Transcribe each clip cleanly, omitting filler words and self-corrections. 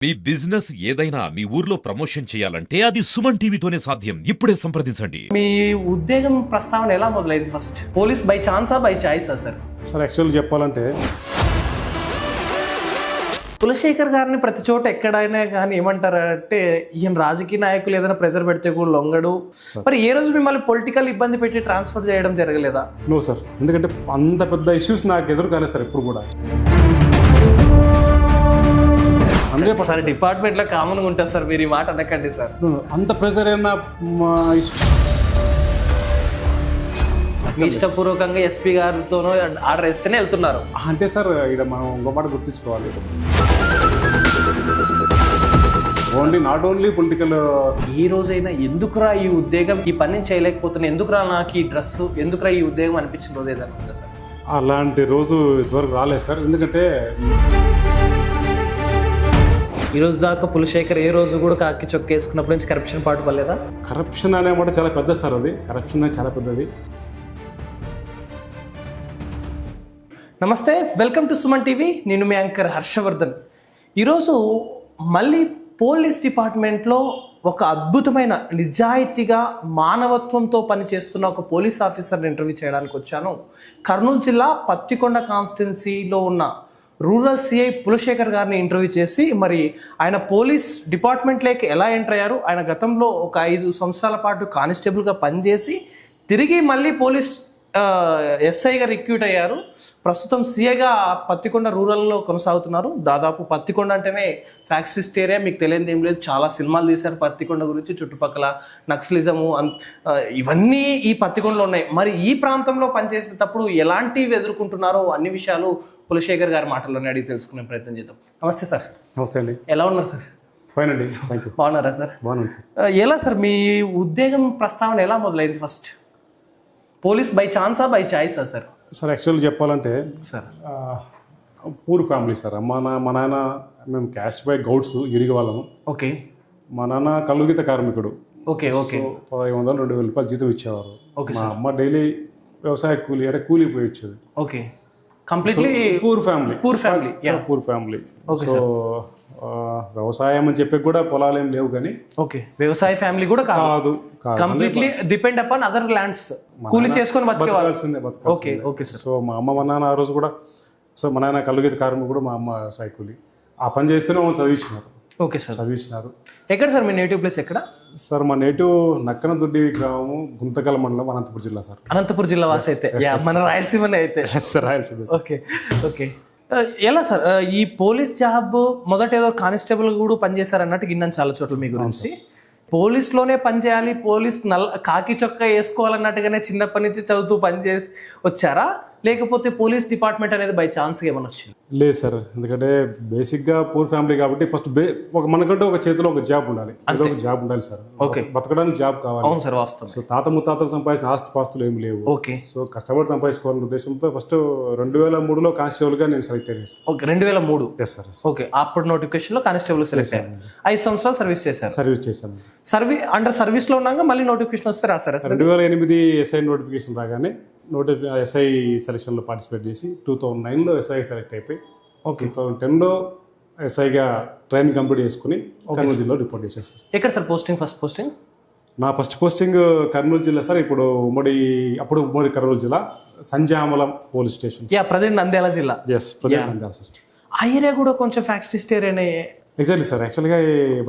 మీ business ఏదైనా మీ ఊర్లో promotion చేయాలంటే అది సుమన్ టీవీతోనే సాధ్యం. ఇప్పుడే సంప్రదించండి. మీ ఉద్యోగం ప్రస్తావన ఎలా మొదలైంది? ఫస్ట్ పోలీస్ బై ఛాన్సా బై చాయిసా సార్? సార్ యాక్చువల్ చెప్పాలంటే కులశేఖర్ గారిని ప్రతి చోట ఎక్కడైనా కానీ ఏమంటారంటే ఈయన రాజకీయ నాయకులు ఏదైనా ప్రెజర్ పెడితే కూడా లొంగడు. మరి ఏ రోజు మిమ్మల్ని పొలిటికల్ ఇబ్బంది పెట్టి ట్రాన్స్ఫర్ చేయడం జరగలేదా? నో సార్, ఎందుకంటే అంత పెద్ద ఇష్యూస్ నాకు ఎదురు కాలేదు సార్ ఎప్పుడు కూడా. సార్ డిపార్ట్మెంట్లో కామన్గా ఉంటుంది సార్, మీరు ఈ మాట అనకండి సార్. అంత ప్రెజర్ అయినా మీ ఇష్టపూర్వకంగా ఎస్పీ గారితోనో ఆర్డర్ ఇస్తేనే వెళ్తున్నారు అంటే సార్ ఇక్కడ మనం ఇంకో మాట గుర్తించుకోవాలి. Not only political. ఈ రోజైనా ఎందుకురా ఈ ఉద్యోగం, ఈ పని చేయలేకపోతున్నా, ఎందుకురా నాకు ఈ డ్రెస్, ఎందుకురా ఈ ఉద్యోగం అనిపించిన రోజు ఏదైనా ఉందా సార్? అలాంటి రోజు ఇంతవరకు రాలేదు సార్. ఎందుకంటే ఈ రోజు దాకా కులశేఖర్ ఏ రోజు కూడా కాకి చొక్క వేసుకున్నప్పటి నుంచి కరప్షన్ పాటు పడలేదా? కరప్షన్ అనే మాట చాలా పెద్ద సార్, అది కరప్షన్ చాలా పెద్దది. నమస్తే, వెల్కమ్ టు సుమన్ టీవీ. నేను మీ యాంకర్ హర్షవర్ధన్. ఈరోజు మళ్ళీ పోలీస్ డిపార్ట్మెంట్లో ఒక అద్భుతమైన నిజాయితీగా మానవత్వంతో పనిచేస్తున్న ఒక పోలీస్ ఆఫీసర్ని ఇంటర్వ్యూ చేయడానికి వచ్చాను. కర్నూలు జిల్లా పత్తికొండ కాన్స్టిట్యున్సీలో ఉన్న రూరల్ సిఐ కులశేఖర్ గారిని ఇంటర్వ్యూ చేసి మరి ఆయన పోలీస్ డిపార్ట్మెంట్లోకి ఎలా ఎంటర్ అయ్యారు, ఆయన గతంలో ఒక 5 సంవత్సరాల పాటు కానిస్టేబుల్గా పనిచేసి తిరిగి మళ్ళీ పోలీస్ ఎస్ఐగా రిక్రూట్ అయ్యారు. ప్రస్తుతం సిఐగా పత్తికొండ రూరల్లో కొనసాగుతున్నారు. దాదాపు పత్తికొండ అంటేనే ఫ్యాక్సిస్ట్ ఏరియా, మీకు తెలియదు ఏం లేదు. చాలా సినిమాలు తీశారు పత్తికొండ గురించి, చుట్టుపక్కల నక్సలిజము ఇవన్నీ ఈ పత్తికొండలో ఉన్నాయి. మరి ఈ ప్రాంతంలో పనిచేసేటప్పుడు ఎలాంటివి ఎదుర్కొంటున్నారో అన్ని విషయాలు కులశేఖర్ గారి మాటల్లోనే అడిగి తెలుసుకునే ప్రయత్నం చేద్దాం. నమస్తే సార్. నమస్తే అండి. ఎలా ఉన్నారు సార్? ఫైన్ అండి, థ్యాంక్ యూ. బాగున్నారా సార్? బాగున్నాను సార్. ఎలా సార్ మీ ఉద్యోగం ప్రస్తావన ఎలా మొదలైంది? ఫస్ట్ పోలీస్ బై ఛాన్సా బై చాయిసా సార్? సార్ యాక్చువల్ చెప్పాలంటే సార్ పూర్ ఫ్యామిలీ సార్. మా నాన్న మేము క్యాస్ట్ బై గౌడ్స్ ఇడిగి వాళ్ళము. ఓకే. మా నాన్న కల్లుగీత కార్మికుడు. Okay okay. 1500-2000 రూపాయలు జీతం ఇచ్చేవారు. ఓకే. మా అమ్మ డైలీ వ్యవసాయ కూలి అంటే కూలి పోయి వచ్చేది. Okay. Completely poor family. Poor family. Poor family. So వ్యవసాయం అని చెప్పి కూడా పొలాలు ఏం లేవు కానీ. ఓకే. వ్యవసాయ ఫ్యామిలీ కూడా కాదు, completely depend upon other lands, కూలి చేసుకొని బతకాల్సిందే. Okay okay sir. సో మా అమ్మ మా నాన్న ఆ రోజు కూడా, సో మా నాన్న కల్లుగీత కార్మికుడు కూడా, మా అమ్మ వ్యవసాయ కూలి. ఆ పని చేస్తేనే వాళ్ళు చదివించినారు. Okay sir. చదివించినారు. ఎక్కడ సార్ మీ నేటివ్ ప్లేస్? ఎక్కడ సార్? మా నేటివ్ నక్కనదొడ్డి గ్రామము, గుంతకల్ మండలం, అనంతపురం జిల్లా సార్. అనంతపురం జిల్లా వాసి అయితే మన రాయలసీమనే అయితే. రాయలసీమ. Okay okay. ఎలా సార్ ఈ పోలీస్ జాబ్ మొదట ఏదో కానిస్టేబుల్ కూడా పనిచేశారు అన్నట్టు విన్నాను చాలా చోట్ల మీ గురించి. పోలీస్లోనే పనిచేయాలి, పోలీస్ కాకి చొక్కా వేసుకోవాలన్నట్టుగానే చిన్నప్పటి నుంచి చదువుతూ పనిచేసి వచ్చారా, లేకపోతే పోలీస్ డిపార్ట్మెంట్ అనేది బై ఛాన్స్ ఏమైనా వచ్చింది? లేదు సార్, ఎందుకంటే బేసిక్గా పూర్ ఫ్యామిలీ కాబట్టి ఫస్ట్ మనకంటే ఒక చేతిలో ఒక జాబ్ ఉండాలి, ఏదో ఒక జాబ్ ఉండాలి సార్. ఓకే. బతకడానికి జాబ్ కావాలి. అవును సార్, వాస్తవం. సో తాత ముత్తాతలు సంపాదించిన ఆస్తి పాస్తులు ఏమి లేవు. ఓకే. సో కష్టపడి సంపాదించుకోవాలనే ఉద్దేశంతో ఫస్ట్ 2003లో కానిస్టేబుల్గా నేను సెలెక్ట్ అయ్యాను. ఓకే. 2003. Yes sir. ఓకే. అప్పుడు నోటిఫికేషన్లో కానిస్టేబుల్ సెలెక్ట్ అయ్యారు. 5 సంవత్సరాలు సర్వీస్ చేశారు. సర్వీస్ చేశాను. అండర్ సర్వీస్లో ఉన్నాక మళ్ళీ నోటిఫికేషన్ వస్తే రాశారా? 2008 ఎస్ఐ నోటిఫికేషన్ రాగానే ఎస్ఐ సెలక్షన్లో పార్టిసిపేట్ చేసి 2009లో ఎస్ఐ సెలెక్ట్ అయిపోయి, ఓకే, 2010లో ఎస్ఐగా ట్రైనింగ్ కంప్లీట్ చేసుకుని కర్నూలు జిల్లాలో రిపోర్ట్ చేశాను సార్. ఎక్కడ సార్ పోస్టింగ్? ఫస్ట్ పోస్టింగ్ నా ఫస్ట్ పోస్టింగ్ కర్నూలు జిల్లా సార్. ఇప్పుడు ఉమ్మడి కర్నూలు జిల్లా Sanjamala police station. Present Nandyal జిల్లా. Yes, present Nandyal sir. ఆ ఏరియా కూడా కొంచెం ఫ్యాక్సిస్ట్ ఏరియానే. Exactly sir. యాక్చువల్గా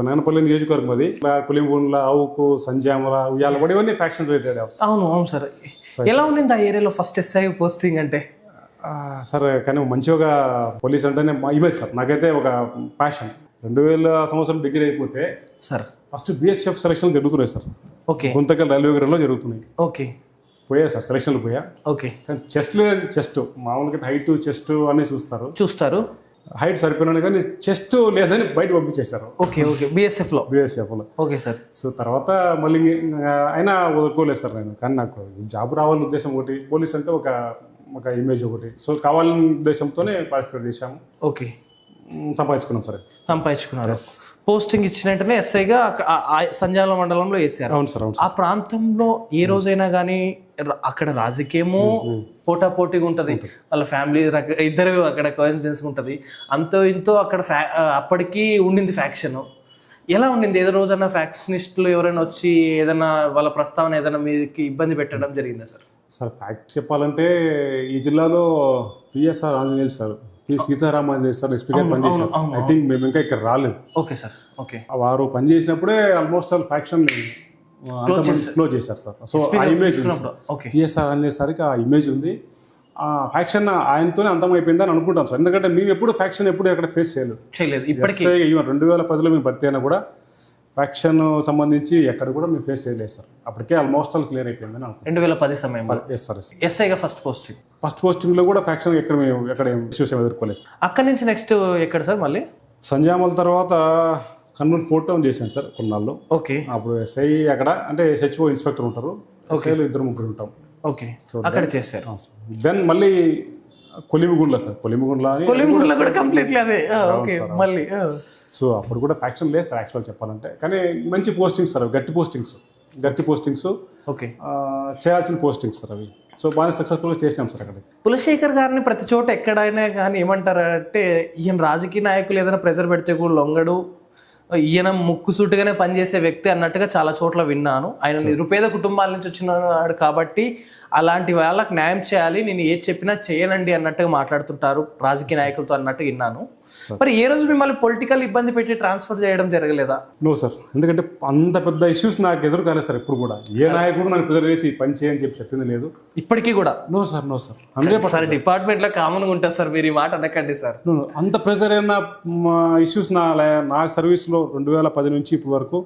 నాయనపల్లి నియోజకవర్గం అది. కులింబూన్ల, ఆవుకు, సంజామల, ఉయ్యాలబడి ఇవన్నీ ఫ్యాక్షన్ రిలేటెడ్. అవును అవును సార్. ఎలా ఉండింది ఆ ఏరియాలో ఫస్ట్ ఎస్ఐ పోస్టింగ్ అంటే? సార్ కానీ మంచిగా పోలీస్ అంటేనే ఇమేజ్ సార్. నాకైతే ఒక ప్యాషన్. 2000 సంవత్సరం డిగ్రీ అయిపోతే సార్ ఫస్ట్ BSF సెలక్షన్ జరుగుతున్నాయి సార్. ఓకే. గుంతకల్ రైల్వే గ్రౌండ్లో జరుగుతున్నాయి. ఓకే. పోయా సార్, సెలక్షన్లు పోయా. ఓకే. కానీ చెస్ట్ మామూలుగా హైట్, చెస్ట్ అన్నీ చూస్తారు. హైట్ సరిపోయినాను కానీ చెస్ట్ లేదని బయట పంపించేశారు. Okay okay. BSFలో. Okay sir. సో తర్వాత మళ్ళీ అయినా వదులుకోలేదు సార్ నేను. కానీ నాకు జాబ్ రావాలని ఉద్దేశం ఒకటి, పోలీస్ అంటే ఒక ఇమేజ్ ఒకటి. సో కావాలని ఉద్దేశంతోనే పార్టిసిపేట్ చేశాము. ఓకే. సంపాదించుకున్నాం సార్. సంపాదించుకున్నారు. పోస్టింగ్ ఇచ్చిన వెంటనే ఎస్ఐగా సంజాల మండలంలో వేసారు. అవును సార్, అవును ఆ ప్రాంతంలో ఏ రోజైనా కానీ అక్కడ రాజకీయము పోటాపోటీగా ఉంటుంది, వాళ్ళ ఫ్యామిలీ ఇద్దరు అక్కడ కోయిన్సిడెన్స్ ఉంటుంది, అంతో ఇంతో అక్కడ అప్పటికి ఉండింది ఫ్యాక్షన్. ఎలా ఉండింది? ఏదో రోజన్నా ఫ్యాక్షనిస్టులు ఎవరైనా వచ్చి ఏదైనా వాళ్ళ ప్రస్తావన ఏదైనా మీకు ఇబ్బంది పెట్టడం జరిగిందా సార్? సార్ ఫ్యాక్ట్ చెప్పాలంటే ఈ జిల్లాలో PSR Anjaneyulu sir, P Sitaram Anjaneyulu sir ఎస్పీగా పనిచేశారు. ఐ థింక్ మేము ఇంకా ఇక్కడ రాలేదు. Okay sir, okay. వారు పనిచేసినప్పుడే ఆల్మోస్ట్ ఆల్ ఫ్యాక్షన్ క్లోజ్ చేశారు సార్. సో ఆ ఇమేజ్ పిఎస్ఆర్ ఆంజనేయులు సార్కి ఆ ఇమేజ్ ఉంది. ఆ ఫ్యాక్షన్ ఆయనతోనే అంతమైపోయిందని అనుకుంటాం సార్. ఎందుకంటే మేము ఎప్పుడు ఫ్యాక్షన్ ఎప్పుడు ఎక్కడ ఫేస్ చేయలేదు ఇప్పటికీ. ఈవెన్ 2010లో మేము భర్తీ అయినా కూడా ఫ్యాక్షన్ సంబంధించి ఎక్కడ కూడా మేము ఫేస్ చేయలేదు సార్. అప్పటికే ఆల్మోస్ట్ ఆల్ క్లియర్ అయిపోయిందని అనుకుంటాం. 2010 సమయంలో ఎస్ఐగా ఫస్ట్ పోస్టింగ్లో కూడా ఫ్యాక్షన్ ఎక్కడ ఇష్యూస్ ఎదుర్కోలేదు. అక్కడి నుంచి నెక్స్ట్ ఎక్కడ సార్? మళ్ళీ సంజామల తర్వాత కర్నూలు 4 టౌన్ చేశాను సార్ కొన్నాళ్ళు. ఓకే. అప్పుడు ఎస్ఐ అక్కడ అంటే SHO ఇన్స్పెక్టర్ ఉంటారు, ఎస్ఐలు 2-3 ఉంటాం. ఓకే, అక్కడ చేశారు. దెన్ మళ్ళీ కొలిమిగుండ్ల సార్, కొలిమిగుండ్ల కూడా కంప్లీట్లీ అదే. ఓకే, మళ్ళీ సో అప్పుడు కూడా ఫ్యాక్షన్ లేదు సార్ యాక్చువల్ చెప్పాలంటే. కానీ మంచి పోస్టింగ్స్ సార్, గట్టి పోస్టింగ్స్ ఓకే, చేయాల్సిన పోస్టింగ్స్ సార్ అవి. సో బాగా సక్సెస్ఫుల్గా చేసినాం సార్ అక్కడ. పులశేఖర్ గారిని ప్రతి చోట ఎక్కడైనా కానీ ఏమంటారంటే, ఈయన రాజకీయ నాయకులు ఏదైనా ప్రెజర్ పెడితే కూడా లొంగడు, ఈయన ముక్కుసూటిగానే పనిచేసే వ్యక్తి అన్నట్టుగా చాలా చోట్ల విన్నాను. ఆయన నిరుపేద కుటుంబాల నుంచి వచ్చినాడు కాబట్టి అలాంటి వాళ్ళకి న్యాయం చేయాలి, నేను ఏది చెప్పినా చేయనండి అన్నట్టుగా మాట్లాడుతుంటారు రాజకీయ నాయకులతో అన్నట్టు విన్నాను. మరి ఏ రోజు మిమ్మల్ని పొలిటికల్ ఇబ్బంది పెట్టి ట్రాన్స్ఫర్ చేయడం జరగలేదా? నో సార్, ఎందుకంటే అంత పెద్ద ఇష్యూస్ నాకు ఎదురు కాలేదు సార్. ఎప్పుడు కూడా ఏ నాయకుడు నాకు ప్రెజర్ చేసి పని చేయని చెప్పింది లేదు ఇప్పటికీ కూడా. No sir 100%. డిపార్ట్మెంట్ లో కామన్ గా ఉంటుంది సార్, మీరు ఈ మాట అనకండి సార్. అంత ప్రెజర్ అయిన ఇష్యూస్ నా సర్వీస్ లో 2010 నుంచి ఇప్పటి వరకు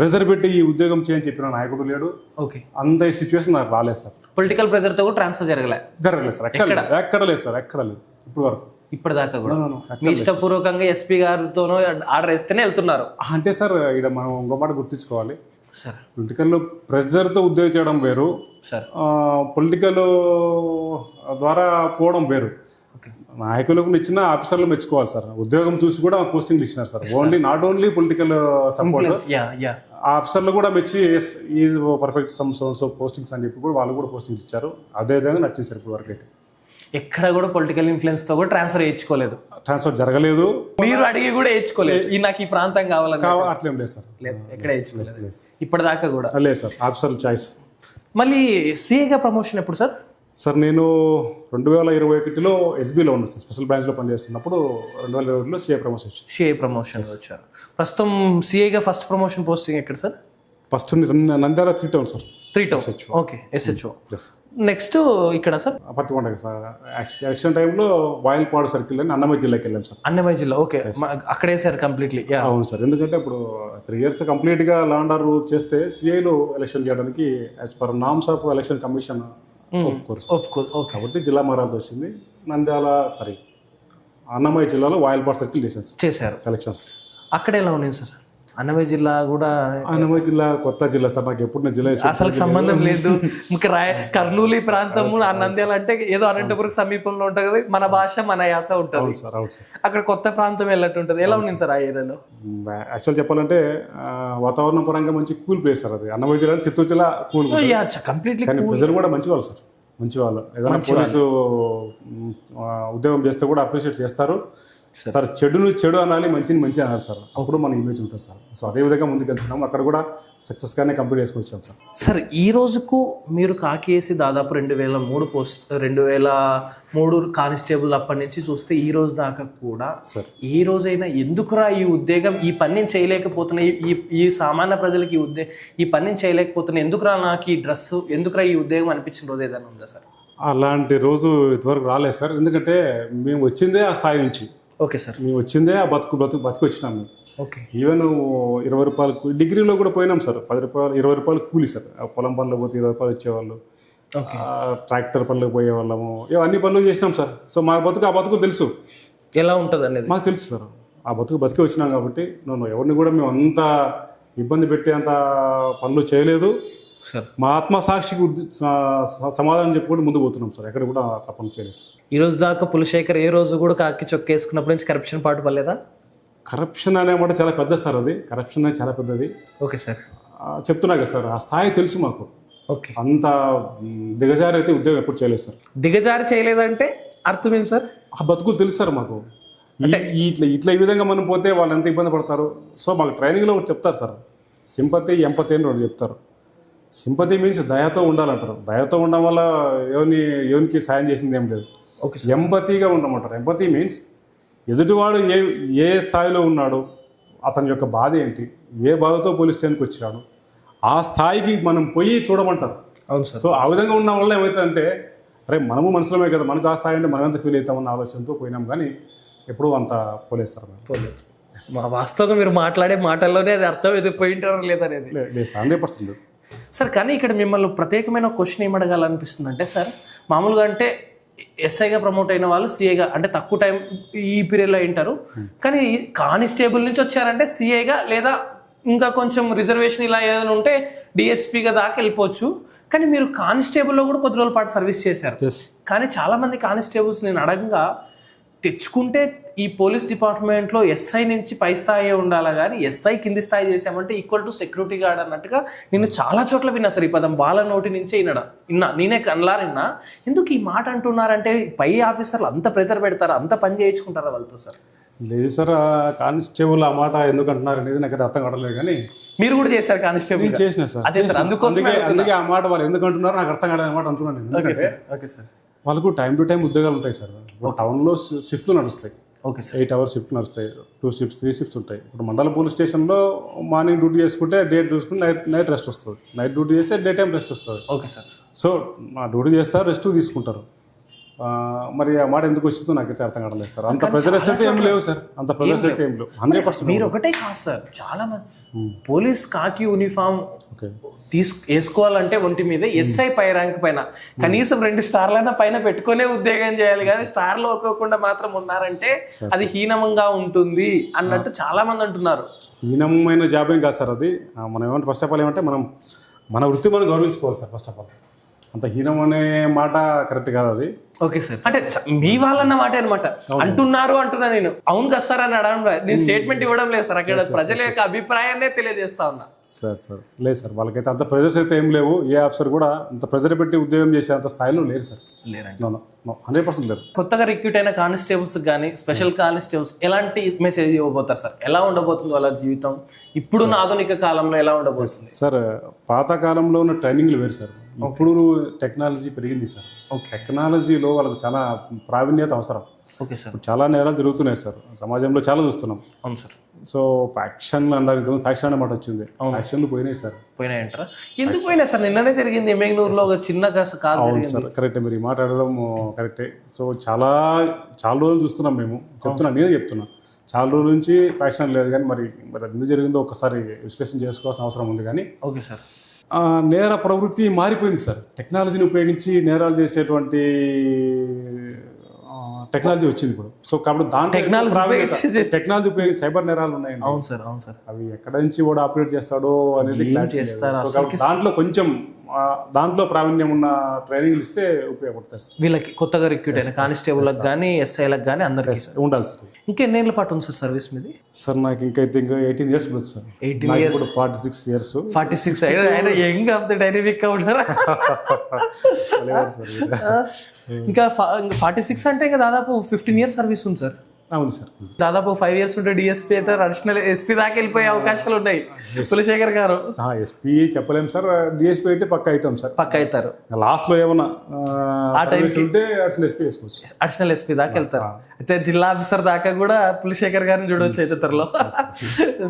ప్రెజర్ పెట్టి ఈ ఉద్యోగం చేయని చెప్పిన నాయకుడు లేడు. ఓకే, అంత సిచ్యువేషన్ నాకు రాలేదు సార్. పొలిటికల్ ప్రెజర్ తో కూడా ట్రాన్స్ఫర్ జరగలేదు సార్. ఎక్కడ లేదు సార్, ఎక్కడ లేదు ఇప్పటి వరకు. ఇప్పటిదాకా కూడా మీ ఇష్టపూర్వకంగా ఎస్పీ గారితోనో ఆర్డర్ వేస్తేనే వెళ్తున్నారు అంటే సార్. ఇక్కడ మనం ఇంకో మాట గుర్తించుకోవాలి సార్, పొలిటికల్ ప్రెజర్తో ఉద్యోగం చేయడం వేరు సార్, పొలిటికల్ ద్వారా పోవడం వేరు. నాయకులకు ఇచ్చిన ఆఫీసర్లు మెచ్చుకోవాలి సార్. ఉద్యోగం చూసి కూడా పోస్టింగ్లు ఇచ్చినారు sir. Not only political support, ఆఫీసర్లు కూడా మెచ్చి ఈజ్ పర్ఫెక్ట్ సో పోస్టింగ్స్ అని చెప్పి కూడా వాళ్ళు కూడా పోస్టింగ్స్ ఇచ్చారు. అదే విధంగా నచ్చింది సార్. ఇప్పుడు వరకు అయితే ఎక్కడ కూడా పొలిటికల్ ఇన్ఫ్లుయెన్స్ తో కూడా ట్రాన్స్ఫర్ చేయించుకోలేదు, ట్రాన్స్ఫర్ జరగలేదు. మీరు అడిగి కూడా వేయించుకోలేదు, నాకు ఈ ప్రాంతం కావాలని. అట్లేం లేదు సార్, ఎక్కడ వేయించుకోలేదు ఇప్పటిదాకా కూడా. లేదు సార్, ఆఫీసర్ చాయిస్. మళ్ళీ సిఏగా ప్రమోషన్ ఎప్పుడు సార్? సార్ నేను 2021లో ఎస్బీలో ఉన్నాను సార్, స్పెషల్ బ్రాంచ్లో పనిచేస్తున్నప్పుడు 2021లో సిఏ ప్రమోషన్ వచ్చారు. ప్రస్తుతం సిఏగా ఫస్ట్ ప్రమోషన్ పోస్టింగ్ ఎక్కడ sir? First Nandyal 3 town sir. 3 town, okay. SHO next ఇక్కడ సార్ పత్తికొండ సార్. యాక్షన్ టైంలో వాయిల్పాడు సర్కిల్ అని అన్నమయ్య జిల్లాకి వెళ్ళాం సార్. అన్నమయ్య జిల్లా, ఓకే. అక్కడే సార్ కంప్లీట్లీ. అవును సార్, ఎందుకంటే ఇప్పుడు 3 years కంప్లీట్గా లా అండ్ ఆర్డర్ చేస్తే సిఐలో ఎలక్షన్ చేయడానికి as per norms of election commission ఒప్పుకోరు కాబట్టి జిల్లా మారాల్సి వచ్చింది. అన్నమయ్య జిల్లాలో వాయిల్పాడు సర్కిల్ చేశారు ఎలక్షన్స్. అక్కడ ఎలా ఉంది సార్? అన్నమయ్య జిల్లా కూడా, అన్నమయ్య జిల్లా కొత్త జిల్లా సార్, నాకు ఎప్పుడు జిల్లా అసలు సంబంధం లేదు. కర్నూలు ప్రాంతము, నంద్యాల అంటే ఏదో అనంతపురం సమీపంలో ఉంటుంది కదా, మన భాష మన యాస ఉంటుంది. అక్కడ కొత్త ప్రాంతం వెళ్ళట్టు ఉంటుంది. ఎలా ఉంది సార్ ఆ ఏరియాలో? యాక్చువల్ చెప్పాలంటే వాతావరణం పరంగా మంచి కూల్ ప్లేస్ సార్ అది. అన్నమయ్య జిల్లా చిత్తూరు జిల్లా కూల్, కంప్లీట్లీ. కానీ ప్రజలు కూడా మంచి వాళ్ళు సార్, మంచి వాళ్ళు. ఏదైనా పోలీసు ఉద్యోగం చేస్తే కూడా అప్రిషియేట్ చేస్తారు సార్. చెడు అనాలి, మంచిని మంచి అనాలి సార్, అప్పుడు మన ఇమేజ్ ఉంటుంది సార్. సో అదే విధంగా ముందుకు వెళ్తున్నాం. అక్కడ కూడా సక్సెస్గానే కంప్లీట్ చేసుకొచ్చాం సార్. సార్ ఈ రోజుకు మీరు కాకేసి దాదాపు 2003 కానిస్టేబుల్ అప్పటి నుంచి చూస్తే ఈ రోజు దాకా కూడా సార్, ఏ రోజైనా ఎందుకురా ఈ ఉద్యోగం, ఈ పని చేయలేకపోతున్నా, ఈ సామాన్య ప్రజలకి ఈ పని చేయలేకపోతున్నా, ఎందుకురా నాకు ఈ డ్రెస్, ఎందుకురా ఈ ఉద్యోగం అనిపించిన రోజు ఏదైనా ఉందా సార్? అలాంటి రోజు ఇంతవరకు రాలేదు సార్. ఎందుకంటే మేము వచ్చిందే ఆ స్థాయి నుంచి. ఓకే సార్, మేము వచ్చిందే ఆ బతుకు వచ్చినాం మేము. ఓకే. ఈవెన్ 20 రూపాయలు డిగ్రీలో కూడా పోయినాం సార్. 10 రూపాయలు 20 రూపాయలు కూలి సార్. పొలం పనులకు పోతే 20 రూపాయలు వచ్చేవాళ్ళు, ట్రాక్టర్ పనులకు పోయేవాళ్ళము, అన్ని పనులు చేసినాం సార్. సో మా బతుకు ఆ బతుకు తెలుసు, ఎలా ఉంటుంది అనేది మాకు తెలుసు సార్. ఆ బతికి వచ్చినాం కాబట్టి ఎవరిని కూడా మేము అంత ఇబ్బంది పెట్టే అంత పనులు చేయలేదు సార్. మా ఆత్మసాక్షికి సమాధానం చెప్పుకుంటూ ముందు పోతున్నాం సార్. ఎక్కడ కూడా తప్పని చేయలేదు సార్. ఈ రోజు దాకా పులశేఖర్ ఏ రోజు కూడా కాకి చొక్కేసుకున్నప్పటి నుంచి కరప్షన్ పాటు పడలేదా? కరప్షన్ అనే మాట చాలా పెద్ద సార్, అది కరప్షన్ అనేది చాలా పెద్దది. Okay sir. చెప్తున్నా కదా సార్, ఆ స్థాయి తెలుసు మాకు. ఓకే. అంత దిగజారి అయితే ఉద్యోగం ఎప్పుడు చేయలేదు సార్. దిగజారి చేయలేదంటే అర్థం ఏం సార్? ఆ బతుకులు తెలుసు సార్ మాకు. ఇట్లా ఈ విధంగా మనం పోతే వాళ్ళు ఎంత ఇబ్బంది పడతారు. సో మాకు ట్రైనింగ్లో ఒకటి చెప్తారు సార్, సింపతి ఎంపతి అని రెండు చెప్తారు. సింపతి మీన్స్ దయతో ఉండాలంటారు. దయతో ఉండడం వల్ల ఎవరికి సాయం చేసింది ఏం లేదు. ఓకే. ఎంపతిగా ఉండమంటారు. ఎంపతి మీన్స్ ఎదుటివాడు ఏ స్థాయిలో ఉన్నాడు, అతని యొక్క బాధ ఏంటి, ఏ బాధతో పోలీస్ స్టేషన్కి వచ్చినాడు, ఆ స్థాయికి మనం పోయి చూడమంటారు. అవును సార్. సో ఆ విధంగా ఉన్న వల్ల ఏమవుతుందంటే, అరే మనము మనుషులమే కదా, మనకు ఆ స్థాయి అంటే మనం ఎంత ఫీల్ అవుతామన్న ఆలోచనతో పోయినాం, కానీ ఎప్పుడూ అంత పోలేస్తారు. పోలేదు. మా వాస్తవంగా మీరు మాట్లాడే మాటల్లోనే అది అర్థం ఏదో పోయింటారో లేదనేది. లేదు 100% లేదు సార్. కానీ ఇక్కడ మిమ్మల్ని ప్రత్యేకమైన క్వశ్చన్ ఏం అడగాలనిపిస్తుంది అంటే సార్, మామూలుగా అంటే ఎస్ఐగా ప్రమోట్ అయిన వాళ్ళు సిఐగా అంటే తక్కువ టైం ఈ పీరియడ్లో ఉంటారు, కానీ కానిస్టేబుల్ నుంచి వచ్చారంటే సిఐగా లేదా ఇంకా కొంచెం రిజర్వేషన్ ఇలా ఏదైనా ఉంటే డిఎస్పీగా దాకా వెళ్ళిపోవచ్చు. కానీ మీరు కానిస్టేబుల్లో కూడా కొద్ది రోజుల పాటు సర్వీస్ చేశారు. కానీ చాలామంది కానిస్టేబుల్స్ నేను అడగగా తెచ్చుకుంటే ఈ పోలీస్ డిపార్ట్మెంట్లో ఎస్ఐ నుంచి పై స్థాయి ఉండాలా, కానీ ఎస్ఐ కింది స్థాయి చేసామంటే ఈక్వల్ టు సెక్యూరిటీ గార్డ్ అన్నట్టుగా నేను చాలా చోట్ల విన్నా సార్. ఈ పదం వాళ్ళ నోటి నుంచే విన్నా, నేనే కనలారిన్నా. ఎందుకు ఈ మాట అంటున్నారంటే పై ఆఫీసర్లు అంత ప్రెజర్ పెడతారా, అంత పని చేయించుకుంటారా వాళ్ళతో సార్? లేదు సార్, కానిస్టేబుల్ ఆ మాట ఎందుకు అంటున్నారు అనేది నాకు అర్థం కావట్లేదు. కానీ మీరు కూడా చేశారు కానిస్టేబుల్? చేసిన సార్. అదే సార్, అందుకే ఆ మాట వాళ్ళు ఎందుకు అంటున్నారు నాకు అర్థం కాలేదు అన్నమాట అంటున్నాను నేను. Okay sir. వాళ్ళకు టైం టు టైం ఉద్యోగాలు ఉంటాయి సార్. టౌన్లో షిఫ్ట్లు నడుస్తాయి. Okay sir. 8 hours షిఫ్ట్ నడుస్తాయి, 2 shifts 3 shifts ఉంటాయి. ఇప్పుడు మండల పోలీస్ స్టేషన్లో మార్నింగ్ డ్యూటీ చేసుకుంటే డే చూసుకుంటే నైట్ రెస్ట్ వస్తుంది, నైట్ డ్యూటీ చేస్తే డే టైం రెస్ట్ వస్తుంది. Okay sir. సో డ్యూటీ చేస్తారు, రెస్ట్ తీసుకుంటారు. మరి ఆ మాట ఎందుకు వచ్చిందో నాకైతే అర్థం కావట్లేదు సార్. అంత ప్రెజర్స్ అయితే ఏం లేవు సార్, అంత ప్రెజర్స్ అయితే ఏం లేవు. 100% మీరు ఒకటే కాదు సార్, చాలా మంది పోలీస్ కాకి యూనిఫామ్ వేసుకోవాలంటే ఒంటి మీద ఎస్ఐ పై ర్యాంక్ పైన కనీసం 2 స్టార్లైనా పైన పెట్టుకునే ఉద్యోగం చేయాలి, కానీ స్టార్లు ఒక్కోకుండా మాత్రం ఉన్నారంటే అది హీనంగా ఉంటుంది అన్నట్టు చాలా మంది అంటున్నారు. హీనమైన జాబ్ ఏం కాదు సార్ అది. మనం ఏమంటే ఫస్ట్ ఆఫ్ ఆల్ ఏమంటే మన వృత్తి మనం గౌరవించుకోవాలి సార్. ఫస్ట్ ఆఫ్ ఆల్ అంత హీనం అనే మాట కరెక్ట్ కాదు అది. Okay sir. అంటే మీ వాళ్ళన్న మాట అనమాట అంటున్నారు అంటున్నా నేను. అవును కదా సార్ అని అడగడం నేను స్టేట్మెంట్ ఇవ్వడం లేదు సార్, అక్కడ ప్రజల యొక్క అభిప్రాయాన్ని తెలియజేస్తా ఉన్నా సార్. లేదు సార్, వాళ్ళకైతే అంత ప్రెజర్స్ అయితే ఏం లేవు. ఏ ఆఫీసర్ కూడా అంత ప్రెజర్ పెట్టి ఉద్యోగం చేసే అంత స్థాయిలో లేరు సార్. లేరండి. 100% లేరు. కొత్తగా రిక్రూట్ అయిన కానిస్టేబుల్స్ కానీ స్పెషల్ కానిస్టేబుల్స్ ఎలాంటి మెసేజ్ ఇవ్వబోతారు సార్? ఎలా ఉండబోతుంది వాళ్ళ జీవితం ఇప్పుడున్న ఆధునిక కాలంలో, ఎలా ఉండబోతుంది సార్? పాత కాలంలో ఉన్న ట్రైనింగ్లు వేరు సార్, ఇప్పుడు టెక్నాలజీ పెరిగింది సార్. టెక్నాలజీలో వాళ్ళకి చాలా ప్రావీణ్యత అవసరం. Okay sir. చాలా నేరాలు జరుగుతున్నాయి సార్, సమాజంలో చాలా చూస్తున్నాం. అవును సార్. సో ఫ్యాక్షన్లు అన్నారు, ఫ్యాక్షన్ అనే మాట వచ్చింది. ఫ్యాక్షన్లు పోయినాయి సార్. పోయినాయంటారా? ఎందుకు పోయినాయి సార్? నిన్ననే జరిగింది ఎమ్మెగ్నూరులో ఒక చిన్న కాసు. అవును సార్, కరెక్టే, మీరు మాట్లాడడం కరెక్టే. సో చాలా రోజులు చూస్తున్నాం మేము. నేనే చెప్తున్నా, చాలా రోజుల నుంచి ఫ్యాక్షన్ లేదు. కానీ మరి ఎందుకు జరిగిందో ఒకసారి విశ్లేషణ చేసుకోవాల్సిన అవసరం ఉంది. కానీ ఓకే సార్, నేర ప్రవృత్తి మారిపోయింది సార్. టెక్నాలజీని ఉపయోగించి నేరాలు చేసేటువంటి టెక్నాలజీ వచ్చింది ఇప్పుడు. సో కాబట్టి దాంట్లో టెక్నాలజీ ఉపయోగించి సైబర్ నేరాలు ఉన్నాయండి. అవును సార్. అవును సార్. అవి ఎక్కడ నుంచి కూడా ఆపరేట్ చేస్తాడో అనేది దాంట్లో కొంచెం దాంట్లో ప్రావీణ్యం ఉన్న ట్రైనింగ్లు ఇస్తే ఉపయోగపడతాయి సార్. వీళ్ళకి కొత్తగా రిక్రూట్ అయిన కానిస్టేబుల్కి కానీ ఎస్ఐలకు కానీ అందరికీ ఉండాలి సార్. ఇంకెన్నేళ్ళ పాటు ఉంది సార్ సర్వీస్ మీది? సార్ నాకు ఇంకా 18 years ఉంది sir. 18 years, 46 years. 46 young of the dynamic ఉన్నారా? ఇంకా 46 అంటే ఇంకా దాదాపు 15 years సర్వీస్ ఉంది సార్. అవును సార్. దాదాపు 5 years ఉంటే డిఎస్పీ అయితే అడిషనల్ ఎస్పీ దాకా వెళ్ళిపోయే అవకాశాలు ఉన్నాయి. కులశేఖర్ గారు ఎస్పీ చెప్పలేము సార్, డిఎస్పీ అయితే పక్క అవుతాం సార్. పక్క అవుతారు. లాస్ట్ లో ఏమన్నా ఆ టైం ఉంటే అడిషనల్ ఎస్పీ వేసుకోవచ్చు. అడిషనల్ ఎస్పీ దాకా వెళ్తారు. అయితే జిల్లా ఆఫీసర్ దాకా కూడా కులశేఖర్ గారిని చూడవచ్చు అయితే త్వరలో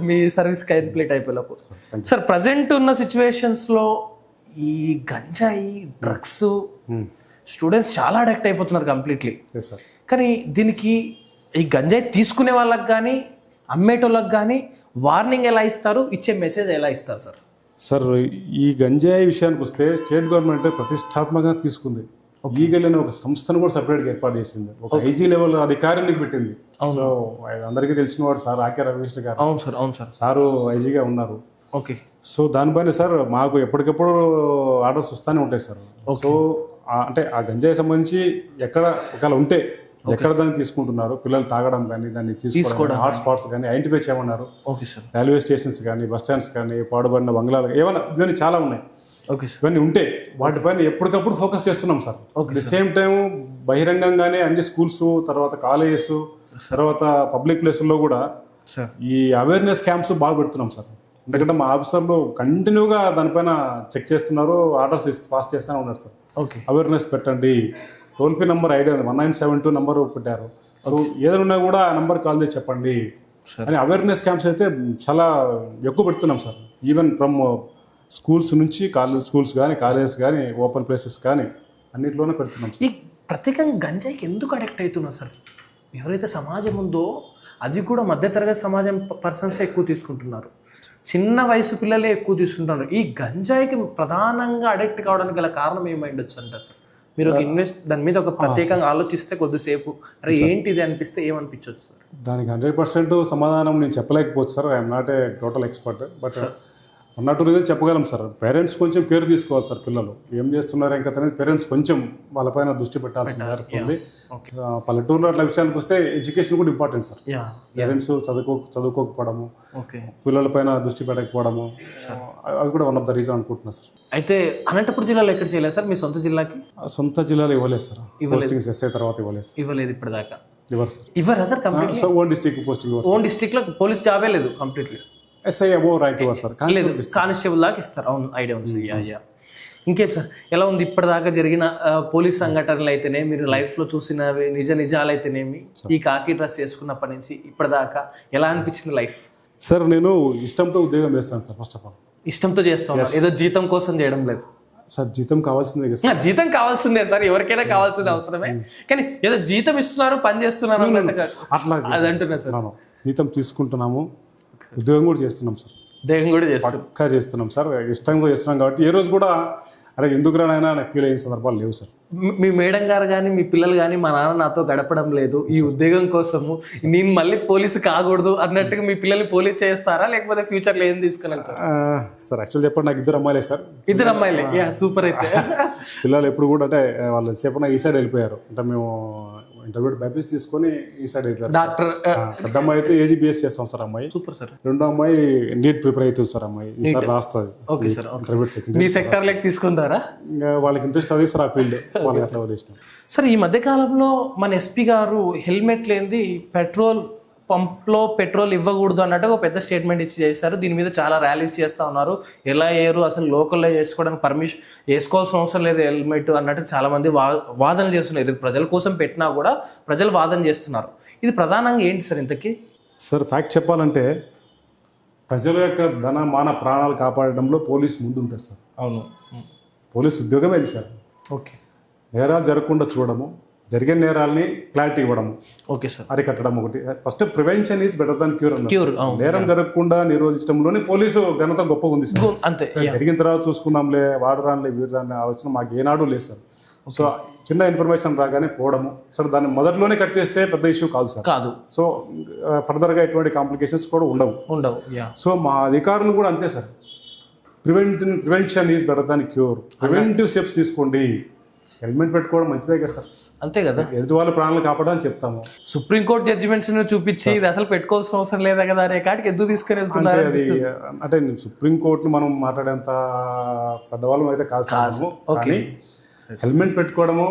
మీ సర్వీస్ కంప్లీట్ అయిపోయేలోపు. సార్ ప్రజెంట్ ఉన్న సిచ్యువేషన్స్ లో ఈ గంజాయి డ్రగ్స్ స్టూడెంట్స్ చాలా అడిక్ట్ అయిపోతున్నారు కంప్లీట్లీ. కానీ దీనికి ఈ గంజాయి తీసుకునే వాళ్ళకి కానీ అమ్మేటోళ్ళకి కానీ వార్నింగ్ ఎలా ఇస్తారు, ఇచ్చే మెసేజ్ ఎలా ఇస్తారు సార్? సార్ ఈ గంజాయి విషయానికి వస్తే స్టేట్ గవర్నమెంట్ ప్రతిష్టాత్మకంగా తీసుకుంది. లీగల్ అనే ఒక సంస్థను కూడా సపరేట్గా ఏర్పాటు చేసింది. ఒక ఐజీ లెవెల్ అధికారిని పెట్టింది. సో అందరికీ తెలిసిన వాడు సార్ ఆకే రమేష్ గారు. అవును సార్. అవును సార్. సారు ఐజీగా ఉన్నారు. ఓకే. సో దానిపైన సార్ మాకు ఎప్పటికెప్పుడు ఆర్డర్స్ వస్తూనే ఉంటాయి సార్. సో అంటే ఆ గంజాయి సంబంధించి ఎక్కడ ఒకవేళ ఉంటే ఎక్కడ దాన్ని తీసుకుంటున్నారు, పిల్లలు తాగడం కానీ దాన్ని తీసుకోవడం, హాట్ స్పాట్స్ కానీ ఐడెంటిఫై చేయమన్నారు. Okay sir. రైల్వే స్టేషన్స్ కానీ, బస్ స్టాండ్స్ కానీ, పాడుబడిన బంగ్లాలు ఏమైనా ఇవన్నీ చాలా ఉన్నాయి. Okay sir. ఇవన్నీ ఉంటే వాటిపైన ఎప్పటికప్పుడు ఫోకస్ చేస్తున్నాం సార్. ది సేమ్ టైం బహిరంగంగానే అన్ని స్కూల్స్, తర్వాత కాలేజెస్, తర్వాత పబ్లిక్ ప్లేసుల్లో కూడా సార్ ఈ అవేర్నెస్ క్యాంప్స్ బాగా పెడుతున్నాం సార్. ఎందుకంటే మా ఆఫీసర్లు కంటిన్యూగా దానిపైన చెక్ చేస్తున్నారు, ఆర్డర్స్ పాస్ చేస్తూనే ఉన్నారు సార్. ఓకే. అవేర్నెస్ పెట్టండి, toll free number idea 1972 number పెట్టారు. సో ఏదైనా కూడా ఆ నెంబర్ కాల్ చేసి చెప్పండి అని అవేర్నెస్ క్యాంప్స్ అయితే చాలా ఎక్కువ పెడుతున్నాం సార్. ఈవెన్ ఫ్రమ్ స్కూల్స్ నుంచి స్కూల్స్ కానీ, కాలేజెస్ కానీ, ఓపెన్ ప్లేసెస్ కానీ అన్నింటిలోనే పెడుతున్నాం సార్. ఈ ప్రత్యేకంగా గంజాయికి ఎందుకు అడిక్ట్ అవుతున్నారు సార్? ఎవరైతే సమాజం ఉందో అది కూడా మధ్యతరగతి సమాజం పర్సన్స్ ఎక్కువ తీసుకుంటున్నారు, చిన్న వయసు పిల్లలే ఎక్కువ తీసుకుంటున్నారు. ఈ గంజాయికి ప్రధానంగా అడిక్ట్ కావడానికి గల కారణం ఏమైండొచ్చు అంటారు సార్? మీరు ఒక దాని మీద ఒక ప్రత్యేకంగా ఆలోచిస్తే కొద్దిసేపు అరే ఏంటిది అనిపిస్తే ఏమనిపించవచ్చు సార్? దానికి 100% సమాధానం నేను చెప్పలేకపోవచ్చు సార్. I'm not a total expert, but అన్నట్టు రీజన్ చెప్పగలం సార్. పేరెంట్స్ కొంచెం కేర్ తీసుకోవాలి సార్. పిల్లలు ఏం చేస్తున్నారు ఇంకా అనేది పేరెంట్స్ కొంచెం వాళ్ళపైన దృష్టి పెట్టాల్సిన ఉంది. పల్లెటూరులో అట్లా విషయానికి వస్తే ఎడ్యుకేషన్ కూడా ఇంపార్టెంట్ సార్. పేరెంట్స్ చదువుకోకపోవడము, పిల్లలపైన దృష్టి పెట్టకపోవడము, అది కూడా వన్ ఆఫ్ ద రీజన్ అనుకుంటున్నాను సార్. అయితే అనంతపురం జిల్లాలో ఎక్కడ చేయలేదు సార్? మీ సొంత జిల్లాకి? సొంత జిల్లాలో ఇవ్వలేదు సార్. పోస్టింగ్స్ ఎస్ఐ తర్వాత ఇవ్వలేదు. ఇవ్వలేదు ఇప్పటిదాకా? ఇవ్వరు సార్. ఇవ్వరా sir? Complete own district posting. Own district లో పోలీస్ జాబే లేదు కంప్లీట్లీ? ఎస్ఐ అబో రైట్ ఇవ్వరు సార్. లేదు, కానిస్టేబుల్ దాకా ఇస్తారు. అవును, ఐడియా ఉంది సార్. యా. ఇంకేం సార్, ఎలా ఉంది ఇప్పటిదాకా జరిగిన పోలీస్ సంఘటనలు అయితేనే, మీరు లైఫ్లో చూసినవి నిజాలు అయితేనేమి, ఈ కాకి డ్రెస్ వేసుకున్నప్పటి నుంచి ఇప్పటిదాకా ఎలా అనిపించింది లైఫ్? సార్ నేను ఇష్టంతో ఉద్యోగం చేస్తాను సార్. ఫస్ట్ ఆఫ్ ఆల్ ఇష్టంతో చేస్తాం, ఏదో జీతం కోసం చేయడం లేదు సార్. జీతం కావాల్సిందే కదా సార్. జీతం కావాల్సిందే సార్, ఎవరికైనా కావాల్సిందే అవసరమే. కానీ ఏదో జీతం ఇస్తున్నారు, పని చేస్తున్నారు అన్నట్టుగా అట్లా అది అంటున్నా సార్. జీతం తీసుకుంటున్నాము, ఉద్యోగం కూడా చేస్తున్నాం సార్. ఉద్యోగం కూడా చేస్తాం, పక్కా చేస్తున్నాం సార్. ఇష్టంగా చేస్తున్నాం కాబట్టి ఏ రోజు కూడా అరే ఎందుకు రానైనా నాకు ఫీల్ అయిన సందర్భాలు లేవు సార్. మీ మేడం గారు కానీ, మీ పిల్లలు కానీ, మా నాన్న నాతో గడపడం లేదు ఈ ఉద్యోగం కోసము, నేను మళ్ళీ పోలీసు కాకూడదు అన్నట్టుగా మీ పిల్లల్ని పోలీస్ చేస్తారా, లేకపోతే ఫ్యూచర్లో ఏం తీసుకెళ్తారు సార్? యాక్చువల్ చెప్పండి, నాకు 2 అమ్మాయిలే సార్. 2 అమ్మాయిలే? Yeah, super. అయితే పిల్లలు ఎప్పుడు కూడా అంటే వాళ్ళు చెప్పిన ఈ సైడ్ వెళ్ళిపోయారు. అంటే మేము ఇంటర్మీడియట్ బైపీసీ తీసుకొని ఈ సైడ్ వెళ్ళిపోయారు. డాక్టర్. పెద్ద అమ్మాయి అయితే ఏజీబీఎస్ చేస్తాం సార్. అమ్మాయి సూపర్ సార్. రెండో అమ్మాయి నీట్ ప్రిపేర్ అవుతుంది సార్. అమ్మాయి ఈసారి రాస్తుంది. Okay sir. Intermediate second. మీ సెక్టర్ లెక్క తీసుకుంటారా? ఇంకా వాళ్ళకి ఇంట్రెస్ట్ అది సార్ ఆ ఫీల్డ్, వాళ్ళకి అట్లా వదిలేసినాం సార్. ఈ మధ్యకాలంలో మన ఎస్పీ గారు హెల్మెట్ లేనిది పెట్రోల్ పంప్లో పెట్రోల్ ఇవ్వకూడదు అన్నట్టు ఒక పెద్ద స్టేట్మెంట్ ఇచ్చి చేశారు. దీని మీద చాలా ర్యాలీస్ చేస్తూ ఉన్నారు. ఎలా వేయరు అసలు, లోకల్లో వేసుకోవడానికి పర్మిషన్, వేసుకోవాల్సిన అవసరం లేదు హెల్మెట్ అన్నట్టు చాలామంది వాదన చేస్తున్నారు. ఇది ప్రజల కోసం పెట్టినా కూడా ప్రజలు వాదన చేస్తున్నారు. ఇది ప్రధానంగా ఏంటి సార్ ఇంతకీ? సార్ ఫ్యాక్ట్ చెప్పాలంటే ప్రజల యొక్క ధన మాన ప్రాణాలు కాపాడడంలో పోలీస్ ముందు ఉంటుంది సార్. అవును, పోలీస్ ఉద్యోగమే అది సార్. ఓకే. నేరాలు జరగకుండా చూడడము, జరిగిన నేరాలని క్లారిటీ ఇవ్వడము, ఓకే సార్, అరికట్టడం ఒకటి. First prevention is better than cure. Cure. నేరం జరగకుండా నిరోధించడంలోనే పోలీసు ఘనత గొప్పగా ఉంది సార్. అంతే. జరిగిన తర్వాత చూసుకుందాంలే, వాడు రానిలే వీడు రానిలే ఆలోచన మాకు ఏనాడు లేదు సార్. సో చిన్న ఇన్ఫర్మేషన్ రాగానే పోవడము సార్, దాన్ని మొదట్లోనే కట్ చేస్తే పెద్ద ఇష్యూ కాదు సార్. కాదు. సో ఫర్దర్గా ఎటువంటి కాంప్లికేషన్స్ కూడా ఉండవు. సో మా అధికారులు కూడా అంతే sir. Prevention is better than cure. Preventive steps తీసుకోండి. హెల్మెట్ పెట్టుకోవడం మంచిదే కదా సార్. అంతే కదా. ఎదుటి వాళ్ళ ప్రాణాలు కాపాడాలని చెప్తాము. సుప్రీంకోర్టు జడ్జిమెంట్స్ చూపించి ఇది అసలు పెట్టుకోవాల్సిన అవసరం లేదా కదా అనే కాటికి ఎందుకు తీసుకుని వెళ్తున్నారు? అంటే సుప్రీంకోర్టును మనం మాట్లాడేంత పెద్దవాళ్ళం అయితే కాదు సార్. కానీ హెల్మెట్ పెట్టుకోవడము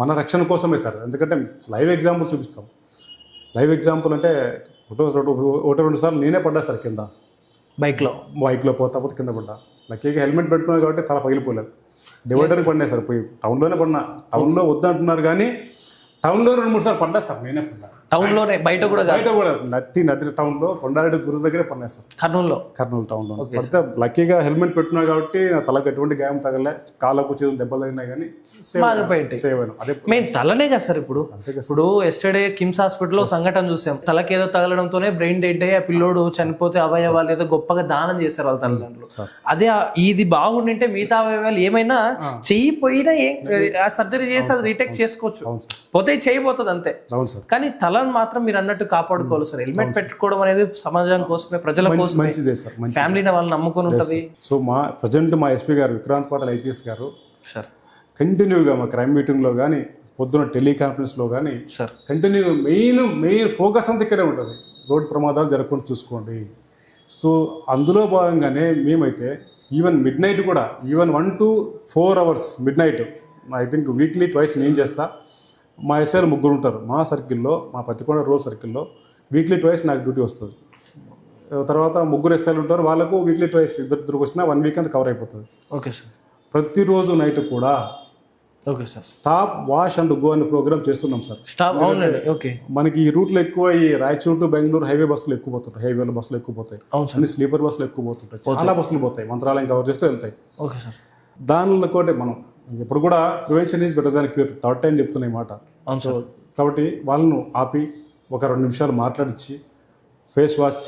మన రక్షణ కోసమే సార్. ఎందుకంటే లైవ్ ఎగ్జాంపుల్ చూపిస్తాం. లైవ్ ఎగ్జాంపుల్ అంటే ఒకటి 2 సార్లు నేనే పడ్డా సార్ కింద, బైక్లో పోతా కింద పడ్డా. లక్కీగా హెల్మెట్ పెట్టుకున్నాను కాబట్టి తల పగిలిపోలేదు. డివైడర్కి పడినా సార్, పోయి టౌన్లోనే పడినా. టౌన్లో వద్దంటున్నారు కానీ టౌన్లో 2-3 సార్లు పడ్డా సార్. నేనే పడ్డా టౌన్లోనే, బయట కూడా నట్టి టౌన్లో కొండారెడ్డి గురుజు దగ్గరే పడినా సార్. కర్నూలు టౌన్లో పడితే లక్కీగా హెల్మెట్ పెట్టున్నా కాబట్టి తలకు ఎటువంటి గాయం తగలే, కాళ్ళకు చేతులు దెబ్బలు తగినా కానీ సేవ్ అయినా. అదే మెయిన్ తలనే కదా సార్. ఇప్పుడు ఎస్టర్డే కిమ్స్ హాస్పిటల్లో సంఘటన చూసాం. తలకేదో తగలడంతోనే బ్రెయిన్ డెడ్ అయ్యి ఆ పిల్లోడు చనిపోతే అవయవాలు ఏదో గొప్పగా దానం చేశారు వాళ్ళ తల్లిదండ్రులు. అదే ఇది బాగుండింటే మిగతా అవయవాలు ఏమైనా చెయ్యి పోయినా సర్జరీ చేసి అది రీటేక్ చేసుకోవచ్చు, పోతే చేయబోతుంది అంతే. కానీ తల మాత్రం మీరు అన్నట్టు కాపాడుకోవాలి సార్. హెల్మెట్ పెట్టుకోవడం అనేది సమాజం కోసమే, ప్రజల కోసం, మంచిదే సార్. ఫ్యామిలీని వాళ్ళు నమ్ముకొని ఉంటుంది. సో ప్రజెంట్ మా ఎస్పీ గారు విక్రాంత్ పాటిల్ ఐపీఎస్ గారు సార్ కంటిన్యూగా మా క్రైమ్ మీటింగ్లో కానీ పొద్దున టెలికాన్ఫరెన్స్లో కానీ సార్ కంటిన్యూ మెయిన్ ఫోకస్ అంతా ఇక్కడే ఉంటుంది. రోడ్డు ప్రమాదాలు జరగకుండా చూసుకోండి. సో అందులో భాగంగానే మేమైతే ఈవెన్ మిడ్ నైట్ కూడా even 1 to 4 hours mid night I think weekly twice నేను చేస్తా. మా ఎస్ఐలు 3 ఉంటారు మా సర్కిల్లో, మా పత్తికొండ రోడ్ సర్కిల్లో వీక్లీ ట్వైస్ నాకు డ్యూటీ వస్తుంది. తర్వాత 3 ఎస్ఐలు ఉంటారు, వాళ్ళకు వీక్లీ ట్వైస్ ఇద్దరు వచ్చినా 1 week అంతా కవర్ అయిపోతుంది. Okay sir. ప్రతిరోజు నైట్ కూడా okay sir. Stop wash and go అనే ప్రోగ్రామ్ చేస్తున్నాం సార్. స్టాప్ అవునండి. ఓకే. మనకి ఈ రూట్లో ఎక్కువ ఈ రాయచూరు టు బెంగళూరు హైవే బస్సులు ఎక్కువ పోతుంటాయి, హైవేల బస్సులు ఎక్కువ పోతాయి, అన్ని స్లీపర్ బస్సులు ఎక్కువ పోతుంటాయి, చాలా బస్సులు పోతాయి, మంత్రాలయం కవర్ చేస్తూ వెళ్తాయి. Okay sir. దానిలో కూడా మనం ఎప్పుడు కూడా prevention is better than cure, third time చెప్తున్నాయి మాట. సో కాబట్టి వాళ్ళను ఆపి ఒక 2 నిమిషాలు మాట్లాడించి ఫేస్ వాష్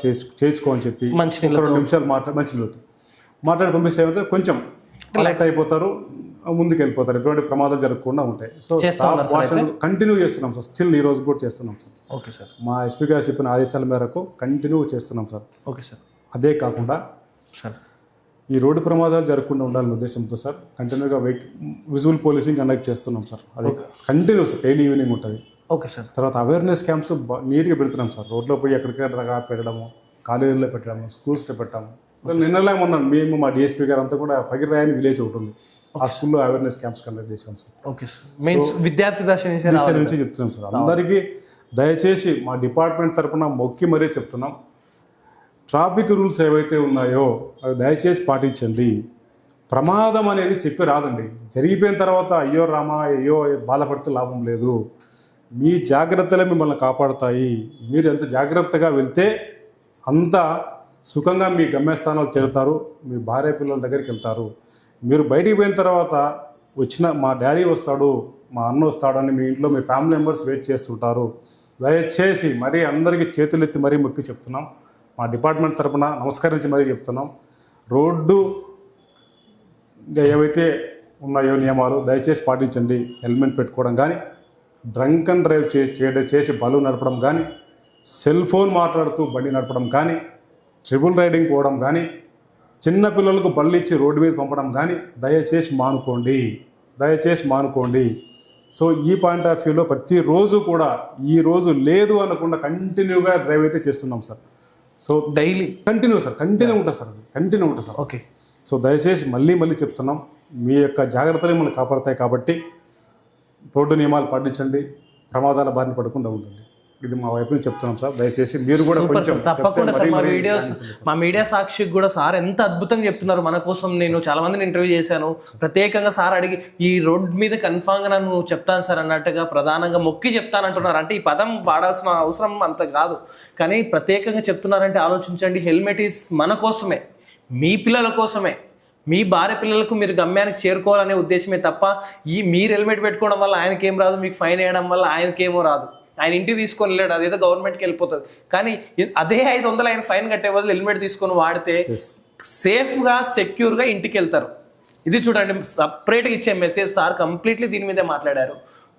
చేసుకో అని చెప్పి 2 నిమిషాలు మాట్లాడి పంపిస్తే ఏమైతే కొంచెం రిలాక్స్ అయిపోతారు, ముందుకు వెళ్ళిపోతారు, ఎటువంటి ప్రమాదాలు జరగకుండా ఉంటాయి. సో వాష్ కంటిన్యూ చేస్తున్నాం సార్, స్టిల్ ఈ రోజు కూడా చేస్తున్నాం సార్. Okay sir. మా ఎస్పీ గారు చెప్పిన ఆదేశాల మేరకు కంటిన్యూ చేస్తున్నాం సార్. Okay sir. అదే కాకుండా సార్ ఈ రోడ్డు ప్రమాదాలు జరగకుండా ఉండాలనే ఉద్దేశంతో సార్ కంటిన్యూగా విజువల్ పోలీసింగ్ కండక్ట్ చేస్తున్నాం సార్. అది కంటిన్యూస్ డైలీ ఈవినింగ్ ఉంటుంది. Okay sir. తర్వాత అవేర్నెస్ క్యాంప్స్ నీట్గా పెడుతున్నాం సార్. రోడ్లో పోయి ఎక్కడికక్కడ పెట్టడము, కాలేజీల్లో పెట్టడము, స్కూల్స్లో పెట్టాము. నిన్నలా ఉన్నాం మేము, మా డిఎస్పీ గారు అంతా కూడా పగిరాయని విలేజ్ ఒకటి ఉంది, ఆ స్కూల్లో అవేర్నెస్ క్యాంప్స్ కండక్ట్ చేసాం సార్. Okay sir. విద్యార్థి దశ నుంచి చెప్తున్నాం సార్. అందరికీ దయచేసి మా డిపార్ట్మెంట్ తరఫున మొక్కి మరీ చెప్తున్నాం, ట్రాఫిక్ రూల్స్ ఏవైతే ఉన్నాయో అవి దయచేసి పాటించండి. ప్రమాదం అనేది చెప్పి రాదండి, జరిగిపోయిన తర్వాత అయ్యో రామా అయ్యో బాధపడితే లాభం లేదు. మీ జాగ్రత్తలే మిమ్మల్ని కాపాడుతాయి. మీరు ఎంత జాగ్రత్తగా వెళ్తే అంత సుఖంగా మీ గమ్యస్థానాలు చేరుతారు, మీ భార్య పిల్లల దగ్గరికి వెళ్తారు. మీరు బయటికి పోయిన తర్వాత వచ్చిన మా డాడీ వస్తాడు, మా అన్న వస్తాడని మీ ఇంట్లో మీ ఫ్యామిలీ మెంబర్స్ వెయిట్ చేస్తుంటారు. దయచేసి మరీ అందరికీ చేతులెత్తి మరీ మొక్కి చెప్తున్నాం, మా డిపార్ట్మెంట్ తరఫున నమస్కరించి మరీ చెప్తున్నాం, రోడ్డు ఏవైతే ఉన్నాయో నియమాలు దయచేసి పాటించండి. హెల్మెట్ పెట్టుకోవడం కానీ, డ్రంక్ అండ్ డ్రైవ్ చేసి బళ్ళు నడపడం కానీ, సెల్ ఫోన్ మాట్లాడుతూ బండి నడపడం కానీ, ట్రిపుల్ రైడింగ్ పోవడం కానీ, చిన్న పిల్లలకు బళ్ళు ఇచ్చి రోడ్డు మీద పంపడం కానీ దయచేసి మానుకోండి. సో ఈ పాయింట్ ఆఫ్ వ్యూలో ప్రతిరోజు కూడా ఈ రోజు లేదు అనకుండా కంటిన్యూగా డ్రైవ్ అయితే చేస్తున్నాం సార్. సో డైలీ కంటిన్యూ ఉంటుంది సార్. ఓకే. సో దయచేసి మళ్ళీ చెప్తున్నాం, మీ యొక్క జాగ్రత్తలు మనల్ని కాపాడతాయి కాబట్టి రోడ్డు నియమాలు పాటించండి, ప్రమాదాల బారిన పడకుండా ఉండండి. ఇది మా వైపు నుంచి చెప్తున్నాం సార్. దయచేసి మీరు కూడా తప్పకుండా సార్ మా మీడియా సాక్షికి కూడా సార్ ఎంత అద్భుతంగా చెప్తున్నారు మన కోసం. నేను చాలా మందిని ఇంటర్వ్యూ చేశాను, ప్రత్యేకంగా సార్ అడిగి ఈ రోడ్ మీద కన్ఫామ్గా నన్ను చెప్తాను సార్ అన్నట్టుగా ప్రధానంగా మొక్కి చెప్తానంటున్నారు. అంటే ఈ పదం వాడాల్సిన అవసరం అంత కాదు, కానీ ప్రత్యేకంగా చెప్తున్నారంటే ఆలోచించండి. హెల్మెట్ ఈజ్ మన కోసమే, మీ పిల్లల కోసమే, మీ భార్య పిల్లలకు మీరు గమ్యానికి చేరుకోవాలనే ఉద్దేశమే తప్ప మీరు హెల్మెట్ పెట్టుకోవడం వల్ల ఆయనకేం రాదు, మీకు ఫైన్ వేయడం వల్ల ఆయనకేమో రాదు. ఆయన ఇంటికి తీసుకొని వెళ్ళాడు, అదేదో గవర్నమెంట్కి వెళ్ళిపోతుంది. కానీ అదే 500 ఆయన ఫైన్ కట్టే బదులు హెల్మెట్ తీసుకొని వాడితే సేఫ్గా సెక్యూర్గా ఇంటికి వెళ్తారు. ఇది చూడండి, సపరేట్గా ఇచ్చే మెసేజ్ సార్ కంప్లీట్లీ దీని మీదే మాట్లాడారు.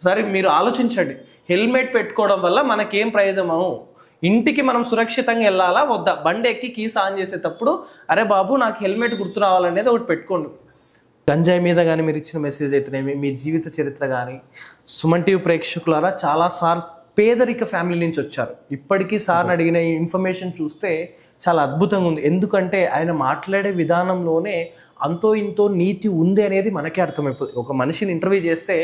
సరే మీరు ఆలోచించండి, హెల్మెట్ పెట్టుకోవడం వల్ల మనకేం ప్రయోజనము, ఇంటికి మనం సురక్షితంగా వెళ్ళాలా వద్దా, బండి ఎక్కి కీస్ ఆన్ చేసేటప్పుడు అరే బాబు నాకు హెల్మెట్ గుర్తు రావాలనేది ఒకటి పెట్టుకోండి. గంజాయి మీద కానీ మీరు ఇచ్చిన మెసేజ్ అయితేనేమి, మీ జీవిత చరిత్ర కానీ, సుమన్ టీవీ ప్రేక్షకులారా చాలా సార్ పేదరిక ఫ్యామిలీ నుంచి వచ్చారు. ఇప్పటికీ సార్ని అడిగిన ఇన్ఫర్మేషన్ చూస్తే చాలా అద్భుతంగా ఉంది. ఎందుకంటే ఆయన మాట్లాడే విధానంలోనే అంతో ఇంతో నీతి ఉంది అనేది మనకే అర్థమైపోతుంది. ఒక మనిషిని ఇంటర్వ్యూ చేస్తే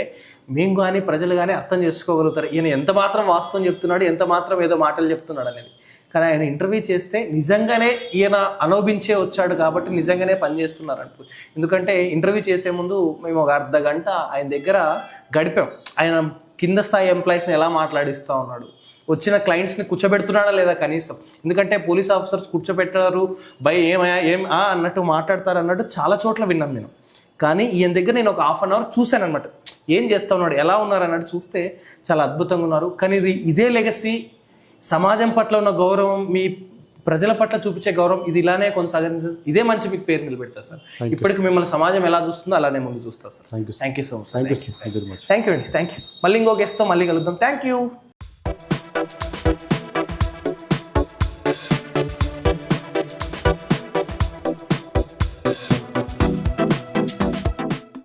మేము కానీ ప్రజలు కానీ అర్థం చేసుకోగలుగుతారు ఈయన ఎంత మాత్రం వాస్తవం చెప్తున్నాడు, ఎంత మాత్రం ఏదో మాటలు చెప్తున్నాడు అనేది. కానీ ఆయన ఇంటర్వ్యూ చేస్తే నిజంగానే ఈయన అనోభించే వచ్చాడు కాబట్టి నిజంగానే పనిచేస్తున్నారు అనుకో. ఎందుకంటే ఇంటర్వ్యూ చేసే ముందు మేము ఒక అర్ధ గంట ఆయన దగ్గర గడిపాం. ఆయన కింద స్థాయి ఎంప్లాయీస్ని ఎలా మాట్లాడిస్తూ ఉన్నాడు, వచ్చిన క్లయింట్స్ని కూర్చోబెడుతున్నాడా లేదా కనీసం. ఎందుకంటే పోలీస్ ఆఫీసర్స్ కూర్చోబెట్టారు భయ్ ఏమయ్యా అన్నట్టు మాట్లాడతారు అన్నట్టు చాలా చోట్ల విన్నాను నేను. కానీ ఈయన దగ్గర నేను ఒక 1/2 hour చూశాను అనమాట, ఏం చేస్తూ ఉన్నాడు, ఎలా ఉన్నారు అన్నట్టు చూస్తే చాలా అద్భుతంగా ఉన్నారు. కానీ ఇదే లెగసీ, సమాజం పట్ల ఉన్న గౌరవం, మీ ప్రజల పట్ల చూపించే గౌరవం ఇది ఇలానే కొనసాగించి ఇదే మంచి మీకు పేరు నిలబెడతారు సార్. ఇప్పటికి మిమ్మల్ని సమాజం ఎలా చూస్తుందో అలానే ముందు చూస్తారు sir. Thank you so much. Thank you అండి. Thank you. మళ్ళీ ఇంకో గెస్ట్తో మళ్ళీ కలుద్దాం. Thank you.